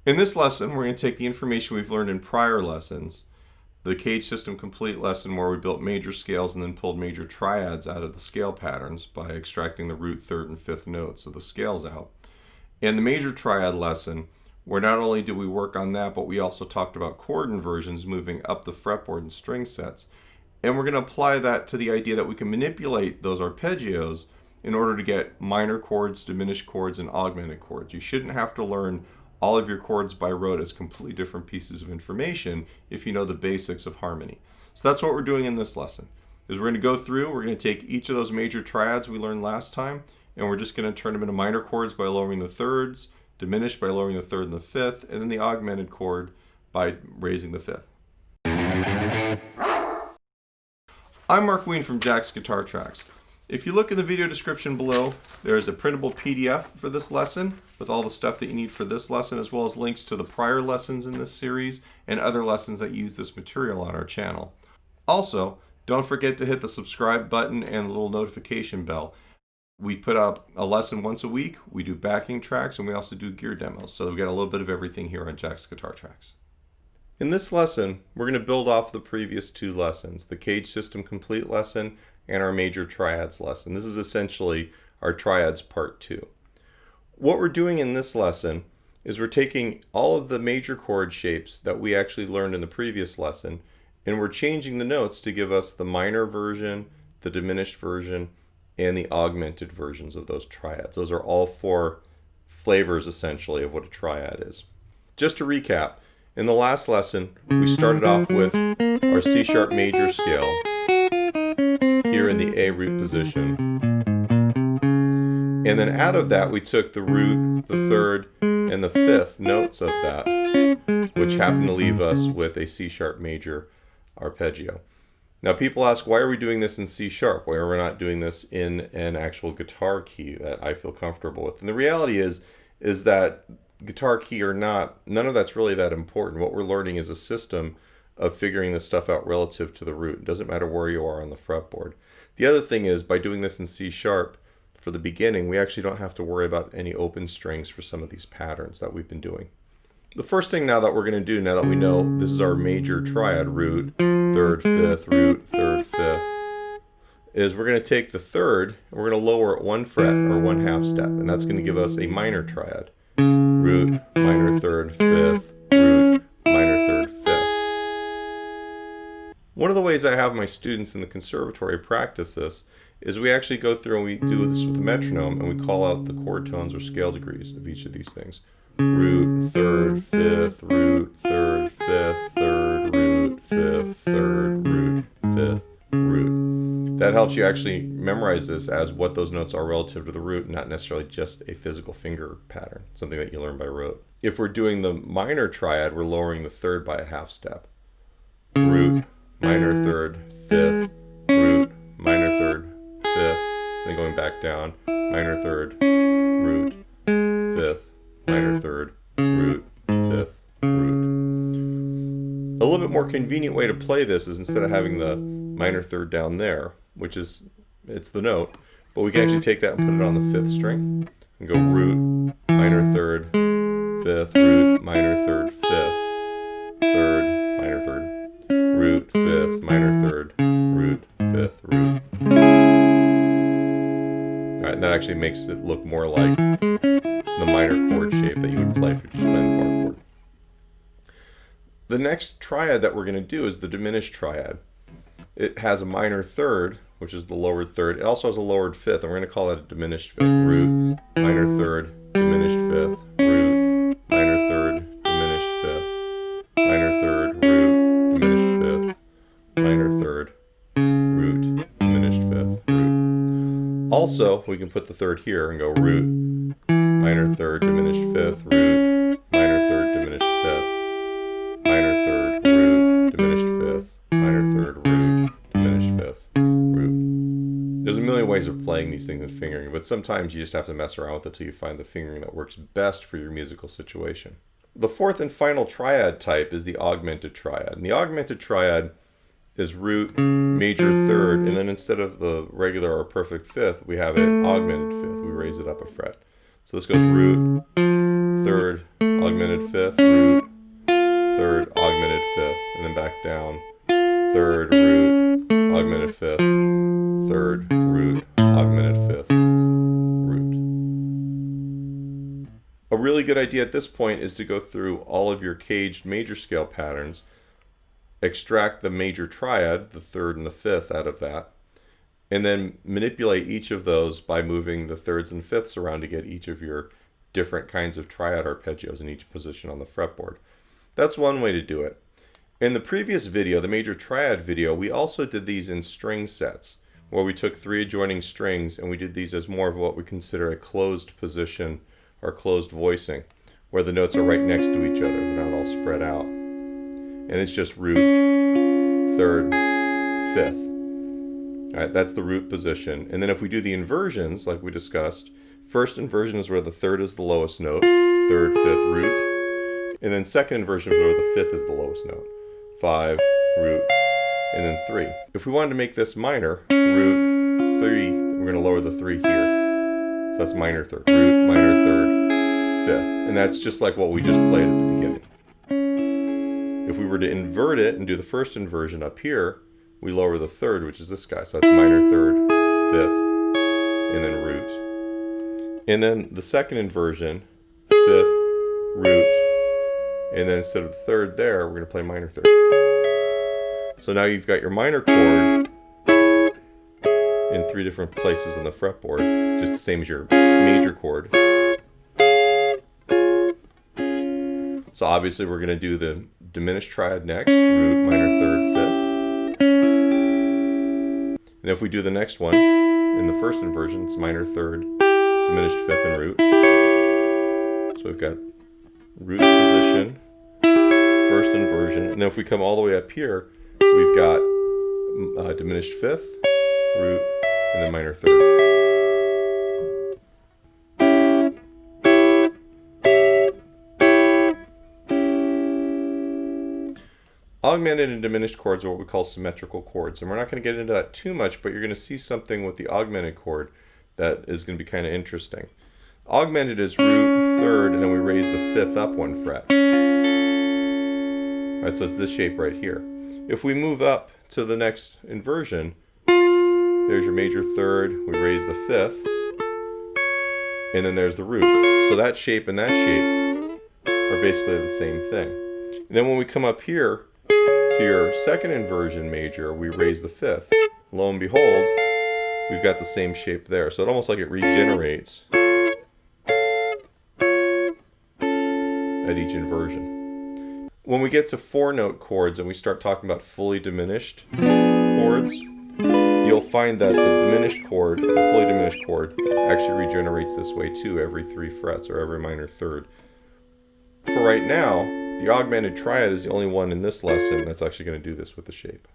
In this lesson, we're going to take the information we've learned in prior lessons, the Cage System Complete lesson where we built major scales and then pulled major triads out of the scale patterns by extracting the root, third, and fifth notes of the scales out. In the Major Triad lesson, where not only did we work on that, but we also talked about chord inversions moving up the fretboard and string sets. And we're going to apply that to the idea that we can manipulate those arpeggios in order to get minor chords, diminished chords, and augmented chords. You shouldn't have to learn all of your chords by rote as completely different pieces of information if you know the basics of harmony. So that's what we're doing in this lesson. Is we're going to go through, we're going to take each of those major triads we learned last time, and we're just going to turn them into minor chords by lowering the thirds, diminished by lowering the third and the fifth, and then the augmented chord by raising the fifth. I'm Mark Wein from Jack's Guitar Tracks. If you look in the video description below, there is a printable PDF for this lesson with all the stuff that you need for this lesson, as well as links to the prior lessons in this series and other lessons that use this material on our channel. Also, don't forget to hit the subscribe button and the little notification bell. We put up a lesson once a week, we do backing tracks, and we also do gear demos. So we got a little bit of everything here on Jack's Guitar Tracks. In this lesson, we're going to build off the previous two lessons, the Cage System Complete lesson and our Major Triads lesson. This is essentially our Triads Part 2. What we're doing in this lesson is we're taking all of the major chord shapes that we actually learned in the previous lesson, and we're changing the notes to give us the minor version, the diminished version, and the augmented versions of those triads. Those are all four flavors, essentially, of what a triad is. Just to recap, in the last lesson, we started off with our C-sharp major scale here in the A root position. And then out of that, we took the root, the third, and the fifth notes of that, which happened to leave us with a C-sharp major arpeggio. Now people ask, why are we doing this in C-sharp? Why are we not doing this in an actual guitar key that I feel comfortable with? And the reality is that guitar key or not, none of that's really that important. What we're learning is a system of figuring this stuff out relative to the root. It doesn't matter where you are on the fretboard. The other thing is, by doing this in C-sharp for the beginning, we actually don't have to worry about any open strings for some of these patterns that we've been doing. The first thing now that we're going to do, now that we know this is our major triad, root, third, fifth, root, third, fifth, is we're going to take the third and we're going to lower it one fret or one half step, and that's going to give us a minor triad. Root, minor third, fifth, root, minor third, fifth. One of the ways I have my students in the conservatory practice this is we actually go through and we do this with the metronome and we call out the chord tones or scale degrees of each of these things. Root, third, fifth, root, third, fifth, third, root, fifth, third, root, fifth, root. That helps you actually memorize this as what those notes are relative to the root, not necessarily just a physical finger pattern, something that you learn by rote. If we're doing the minor triad, we're lowering the third by a half step. Root, minor third, fifth, root, minor third, fifth, then going back down, minor third, root, fifth, minor third, root, fifth, root. A little bit more convenient way to play this is instead of having the minor third down there, which is, it's the note, but we can actually take that and put it on the fifth string and go root, minor third, fifth, root, minor third, fifth, third, minor third, root, fifth, minor third, root, fifth, root. Alright, and that actually makes it look more like the minor chord shape that you would play if you're just playing the bar chord. The next triad that we're going to do is the Diminished Triad. It has a minor third, which is the lowered third. It also has a lowered fifth, and we're going to call it a diminished fifth. Root, minor third, diminished fifth, root, minor third, diminished fifth, minor third, root, diminished fifth, minor third, root, diminished fifth, root. Also, we can put the third here and go root, minor third, diminished fifth, root, minor third, diminished fifth, minor third, root, diminished fifth, minor third, root, diminished fifth, root. There's a million ways of playing these things and fingering, but sometimes you just have to mess around with it till you find the fingering that works best for your musical situation. The fourth and final triad type is the Augmented Triad. And the Augmented Triad is root, major third, and then instead of the regular or perfect fifth, we have an augmented fifth. We raise it up a fret. So this goes root, third, augmented fifth, root, third, augmented fifth, and then back down, third, root, augmented fifth, third, root, augmented fifth, root. A really good idea at this point is to go through all of your caged major scale patterns, extract the major triad, the third and the fifth, out of that, and then manipulate each of those by moving the thirds and fifths around to get each of your different kinds of triad arpeggios in each position on the fretboard. That's one way to do it. In the previous video, the major triad video, we also did these in string sets, where we took 3 adjoining strings and we did these as more of what we consider a closed position or closed voicing, where the notes are right next to each other, they're not all spread out. And it's just root, third, fifth. All right, that's the root position. And then if we do the inversions, like we discussed, first inversion is where the third is the lowest note, third, fifth, root. And then second inversion is where the fifth is the lowest note, 5, root, and then 3. If we wanted to make this minor, root, 3, we're going to lower the 3 here. So that's minor third, root, minor third, fifth. And that's just like what we just played at the beginning. If we were to invert it and do the first inversion up here, we lower the third, which is this guy. So that's minor third, fifth, and then root. And then the second inversion, fifth, root, and then instead of the third there, we're going to play minor third. So now you've got your minor chord in 3 different places on the fretboard, just the same as your major chord. So obviously we're going to do the diminished triad next, root, minor third, fifth. And if we do the next one, in the first inversion, it's minor third, diminished fifth, and root. So we've got root position, first inversion, and then if we come all the way up here, we've got diminished fifth, root, and then minor third. Augmented and diminished chords are what we call symmetrical chords, and we're not going to get into that too much, but you're going to see something with the augmented chord that is going to be kind of interesting. Augmented is root, third, and then we raise the fifth up 1 fret. All right, so it's this shape right here. If we move up to the next inversion, there's your major third, we raise the fifth, and then there's the root. So that shape and that shape are basically the same thing. And then when we come up here to your second inversion major, we raise the fifth. Lo and behold, we've got the same shape there. So it almost like it regenerates at each inversion. When we get to 4-note chords and we start talking about fully diminished chords, you'll find that the diminished chord, the fully diminished chord, actually regenerates this way too every 3 frets or every minor third. For right now, the augmented triad is the only one in this lesson that's actually going to do this with the shape.